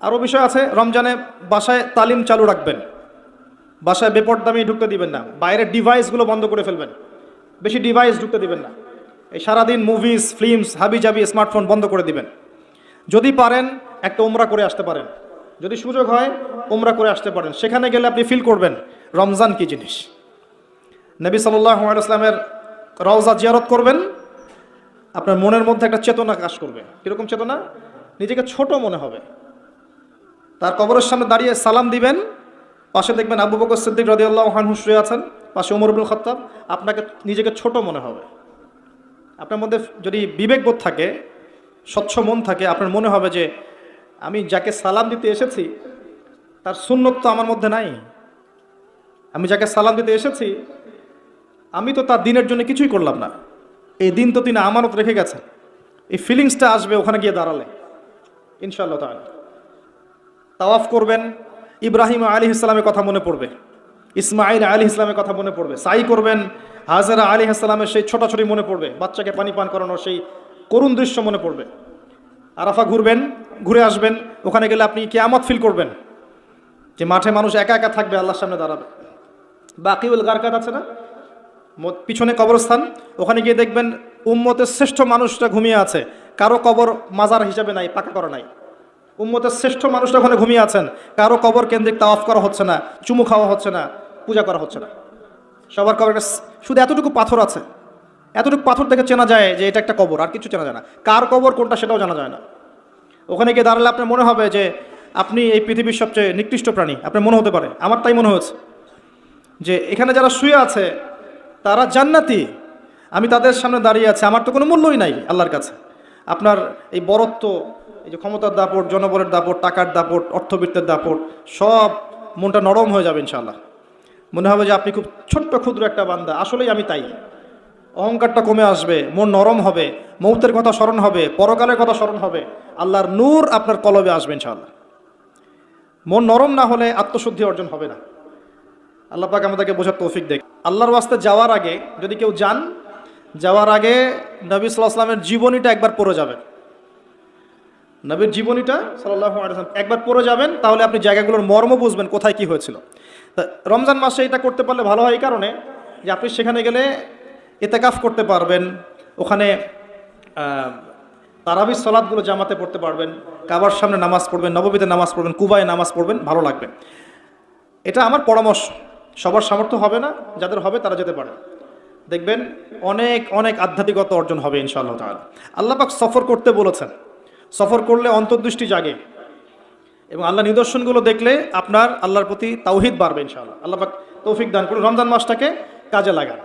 আরও বিষয় আছে, রমজানে বাসায় তালিম চালু রাখবেন, বাসায় বেপরদামি ঢুকতে দিবেন না, বাইরের ডিভাইসগুলো বন্ধ করে ফেলবেন, বেশি ডিভাইস ঢুকতে দিবেন না। এই সারাদিন মুভিজ, ফিল্মস, হাবিজাবি, স্মার্টফোন বন্ধ করে দিবেন। যদি পারেন একটা উমরা করে আসতে পারেন, যদি সুযোগ হয় উমরা করে আসতে পারেন। সেখানে গেলে আপনি ফিল করবেন রমজান কি জিনিস। নবী সাল্লাল্লাহু আলাইহি ওয়াসাল্লামের রওজা জিয়ারত করবেন, আপনার মনের মধ্যে একটা চেতনা কাজ করবে। কীরকম চেতনা? নিজেকে ছোট মনে হবে। তার কবরের সামনে দাঁড়িয়ে সালাম দিবেন, পাশে দেখবেন আবু বকর সিদ্দিক রাদিয়াল্লাহু আনহু শুয়ে আছেন, পাশে ওমর ইবনুল খাত্তাব, আপনাকে নিজেকে ছোট মনে হবে। আপনার মধ্যে যদি বিবেকবোধ থাকে, স্বচ্ছ মন থাকে, আপনার মনে হবে যে আমি যাকে সালাম দিতে এসেছি তার সুন্নত তো আমার মধ্যে নাই, আমি যাকে সালাম দিতে এসেছি আমি তো তার দিনের জন্য কিছুই করলাম না, এই দিন তো তিনি আমানত রেখে গেছেন। এই ফিলিংসটা আসবে ওখানে গিয়ে দাঁড়ালে ইনশাআল্লাহ তাআলা। তাওয়াফ করবেন, ইব্রাহিম আলাইহিস সালামের কথা মনে পড়বে, ইসমাঈল আলাইহিস সালামের কথা মনে পড়বে। সাই করবেন, হাজেরা আলাইহিস সালামের সেই ছোটাছুটি মনে পড়বে, বাচ্চাকে পানি পান করানোর সেই করুণ দৃশ্য মনে পড়বে। আরাফা ঘুরবেন, ঘুরে আসবেন, ওখানে গেলে আপনি কিয়ামত ফিল করবেন, যে মাঠে মানুষ একা একা থাকবে, আল্লাহর সামনে দাঁড়াবে। বাকিউল গারকাত আছে না, পিছনে কবরস্থান, ওখানে গিয়ে দেখবেন উম্মতের শ্রেষ্ঠ মানুষটা ঘুমিয়ে আছে, কারো কবর মাজার হিসাবে নাই, পাকা করা নাই। উম্মতের শ্রেষ্ঠ মানুষটা ওখানে ঘুমিয়ে আছেন, কারো কবর কেন্দ্রিক তাওয়াফ করা হচ্ছে না, চুমু খাওয়া হচ্ছে না, পূজা করা হচ্ছে না। সবার কবর শুধু এতটুকু পাথর আছে, এতটুকু পাথর থেকে চেনা যায় যে এটা একটা কবর, আর কিছু চেনা যায় না। কার কবর কোনটা সেটাও জানা যায় না। ওখানে গিয়ে দাঁড়ালে আপনার মনে হবে যে আপনি এই পৃথিবীর সবচেয়ে নিকৃষ্ট প্রাণী, আপনার মনে হতে পারে, আমার তাই মনে হয়েছে যে এখানে যারা শুয়ে আছে তারা জান্নাতি, আমি তাদের সামনে দাঁড়িয়ে আছি, আমার তো কোনো মূল্যই নাই আল্লাহর কাছে। আপনার এই বরত্ব, এই যে ক্ষমতার দাপট, জনবলের দাপট, টাকার দাপট, অর্থবিত্তের দাপট, সব মনটা নরম হয়ে যাবে ইনশাআল্লাহ। মনে হবে যে আপনি খুব ছোট্ট ক্ষুদ্র একটা বান্দা, আসলেই আমি তাই। অহংকারটা কমে আসবে, মন নরম হবে, মৌতের কথা স্মরণ হবে, পরকালের কথা স্মরণ হবে, আল্লাহর নূর আপনার কলবে আসবে ইনশাআল্লাহ। মন নরম না হলে আত্মশুদ্ধি অর্জন হবে না। আল্লাহ পাক আমাদেরকে বোঝার তৌফিক দেখ। আল্লাহর ওয়াস্তে যাওয়ার আগে যদি কেউ যান, যাওয়ার আগে নবী সাল্লাল্লাহু আলাইহি ওয়াসাল্লামের জীবনীটা একবার পড়ে যাবেন। নবীর জীবনীটা সাল্লাল্লাহু আলাইহি ওয়াসাল্লাম একবার পড়ে যাবেন, তাহলে আপনি জায়গাগুলোর মর্ম বুঝবেন, কোথায় কি হয়েছিল। তা রমজান মাসে এটা করতে পারলে ভালো হয় এই কারণে যে আপনি সেখানে গেলে ইতিকাফ করতে পারবেন, ওখানে তারাবির সালাতগুলো জামাতে পড়তে পারবেন, কাবার সামনে নামাজ পড়বেন, নববীতে নামাজ পড়বেন, কুবায় নামাজ পড়বেন, ভালো লাগবে। এটা আমার পরামর্শ, সবার সামর্থ্য হবে না, যাদের হবে তারা যেতে পারে, দেখবেন অনেক অনেক আধ্যাত্মিকতা অর্জন হবে ইনশাআল্লাহ তাআলা। আল্লাহ পাক সফর করতে বলেছেন, সফর করলে অন্তর্দৃষ্টি জাগে এবং আল্লাহ নিদর্শনগুলো দেখলে আপনার আল্লাহর প্রতি তাওহীদ বাড়বে ইনশাআল্লাহ। আল্লাহ পাক তৌফিক দান করুন, রমজান মাসটাকে কাজে লাগান।